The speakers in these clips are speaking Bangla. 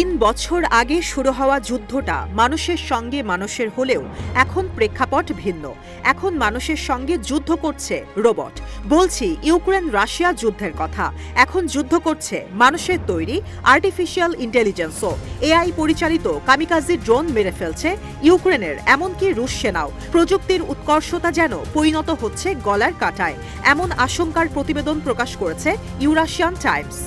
3 বছর আগে শুরু হওয়া যুদ্ধটা মানুষের সঙ্গে মানুষের হলেও এখন প্রেক্ষাপট ভিন্ন। এখন মানুষের সঙ্গে যুদ্ধ করছে রোবট। বলছি ইউক্রেন রাশিয়া যুদ্ধের কথা। এখন যুদ্ধ করছে মানুষের তৈরি আর্টিফিশিয়াল ইন্টেলিজেন্সও। এআই পরিচালিত কামিকাজি ড্রোন মেরে ফেলছে ইউক্রেনের, এমনকি রুশ সেনাও। প্রযুক্তির উৎকর্ষতা যেন পরিণত হচ্ছে গলার কাঁটায়, এমন আশঙ্কার প্রতিবেদন প্রকাশ করেছে ইউরাশিয়ান টাইমস।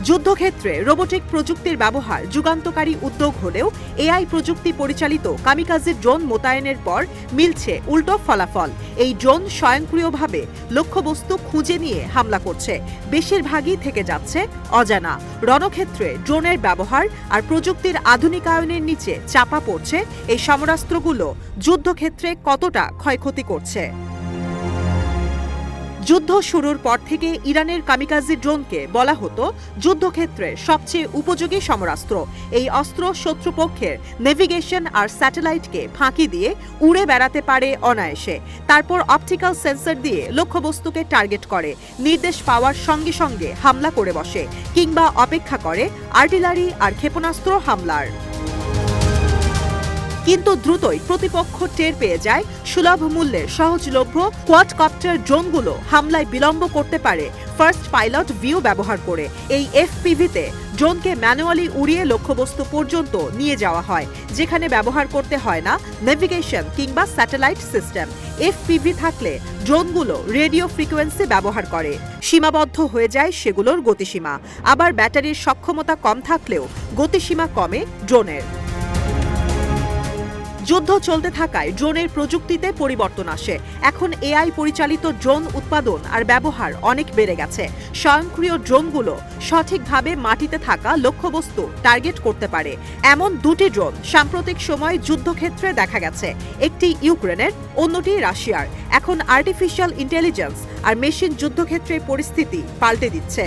যুদ্ধক্ষেত্রে রোবোটিক প্রযুক্তির ব্যবহার যুগান্তকারী উদ্যোগ হলেও এআই প্রযুক্তি পরিচালিত কামিকাজি ড্রোন মোতায়েনের পর মিলছে উল্টো ফলাফল। এই ড্রোন স্বয়ংক্রিয়ভাবে লক্ষ্যবস্তু খুঁজে নিয়ে হামলা করছে, বেশিরভাগই থেকে যাচ্ছে অজানা। রণক্ষেত্রে ড্রোনের ব্যবহার আর প্রযুক্তির আধুনিকায়নের নিচে চাপা পড়ছে এই সমরাস্ত্রগুলো যুদ্ধক্ষেত্রে কতটা ক্ষয়ক্ষতি করছে। যুদ্ধ শুরুর পর থেকে ইরানের কামিকাজি ড্রোনকে বলা হতো যুদ্ধক্ষেত্রে সবচেয়ে উপযোগী সমরাস্ত্র। এই অস্ত্র শত্রুপক্ষের নেভিগেশন আর স্যাটেলাইটকে ফাঁকি দিয়ে উড়ে বেড়াতে পারে অনায়াসে। তারপর অপটিক্যাল সেন্সর দিয়ে লক্ষ্যবস্তুকে টার্গেট করে, নির্দেশ পাওয়ার সঙ্গে সঙ্গে হামলা করে বসে, কিংবা অপেক্ষা করে আর্টিলারি আর ক্ষেপণাস্ত্র হামলার। কিন্তু দ্রুতই প্রতিপক্ষ টের পেয়ে যায় সুলভ মূল্যের সহজলভ্য কোয়াডকপ্টার ড্রোনগুলো হামলায় বিলম্ব করতে পারে ফার্স্ট পাইলট ভিউ ব্যবহার করে। এই এফপিভিতে ড্রোনকে ম্যানুয়ালি উড়িয়ে লক্ষ্যবস্তু পর্যন্ত নিয়ে যাওয়া হয়, যেখানে ব্যবহার করতে হয় না নেভিগেশন কিংবা স্যাটেলাইট সিস্টেম। এফপিভি থাকলে ড্রোনগুলো রেডিও ফ্রিকোয়েন্সি ব্যবহার করে, সীমাবদ্ধ হয়ে যায় সেগুলোর গতিসীমা। আবার ব্যাটারির সক্ষমতা কম থাকলেও গতিসীমা কমে ড্রোনের। যুদ্ধ চলতে থাকায় ড্রোনের প্রযুক্তিতে পরিবর্তন আসে। এখন এআই পরিচালিত ড্রোন উৎপাদন আর ব্যবহার অনেক বেড়ে গেছে। স্বয়ংক্রিয় ড্রোনগুলো সঠিকভাবে মাটিতে থাকা লক্ষ্যবস্তু টার্গেট করতে পারে। এমন দুটি ড্রোন সাম্প্রতিক সময়ে যুদ্ধক্ষেত্রে দেখা গেছে, একটি ইউক্রেনের, অন্যটি রাশিয়ার। এখন আর্টিফিশিয়াল ইন্টেলিজেন্স আর মেশিন যুদ্ধক্ষেত্রের পরিস্থিতি পাল্টে দিচ্ছে।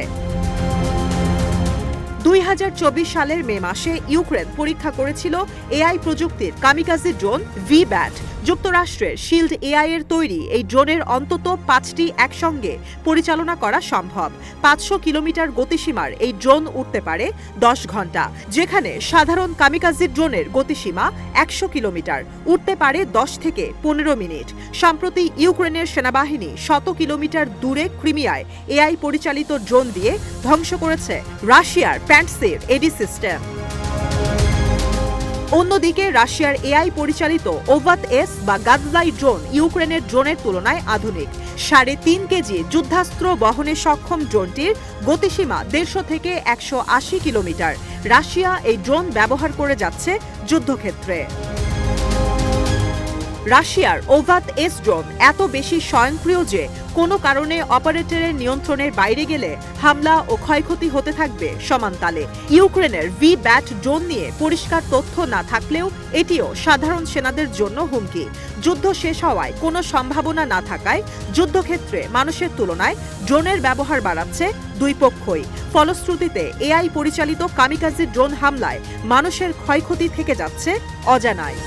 2024 সালের মে মাসে ইউক্রেন পরীক্ষা করেছিল এআই প্রযুক্তির কামিকাজি ড্রোন ভি-ব্যাট। যুক্তরাষ্ট্রের শিল্ড এআই এর তৈরি এই ড্রোনের অন্তত 5টি একসঙ্গে পরিচালনা করা সম্ভব। 500 কিলোমিটার গতিসীমার এই ড্রোন উড়তে পারে 10 ঘন্টা, যেখানে সাধারণ কামিকাজি ড্রোনের গতিসীমা 100 কিলোমিটার, উড়তে পারে 10 থেকে 15 মিনিট। সম্প্রতি ইউক্রেনের সেনাবাহিনী 100 কিলোমিটার দূরে ক্রিমিয়ায় এআই পরিচালিত ড্রোন দিয়ে ধ্বংস করেছে রাশিয়ার প্যান্টসির এডি সিস্টেম। অন্যদিকে রাশিয়ার এআই পরিচালিত ওভাত-এস বা গাদলাই ড্রোন ইউক্রেনের ড্রোনের তুলনায় আধুনিক। 3.5 কেজি যুদ্ধাস্ত্র বহনে সক্ষম ড্রোনটির গতিসীমা 150 থেকে 180 কিলোমিটার। রাশিয়া এই ড্রোন ব্যবহার করে যাচ্ছে যুদ্ধক্ষেত্রে। রাশিয়ার ওভাত-এস ড্রোন এত বেশি স্বয়ংক্রিয় যে কোনো কারণে অপারেটরের নিয়ন্ত্রণের বাইরে গেলে হামলা ও ক্ষয়ক্ষতি হতে থাকবে সমানতালে। ইউক্রেনের ভি-ব্যাট ড্রোন নিয়ে পরিষ্কার তথ্য না থাকলেও এটিও সাধারণ সেনাদের জন্য হুমকি। যুদ্ধ শেষ হওয়ায় কোনো সম্ভাবনা না থাকায় যুদ্ধক্ষেত্রে মানুষের তুলনায় ড্রোনের ব্যবহার বাড়াচ্ছে দুই পক্ষই। ফলশ্রুতিতে এআই পরিচালিত কামিকাজি ড্রোন হামলায় মানুষের ক্ষয়ক্ষতি থেকে যাচ্ছে অজানায়।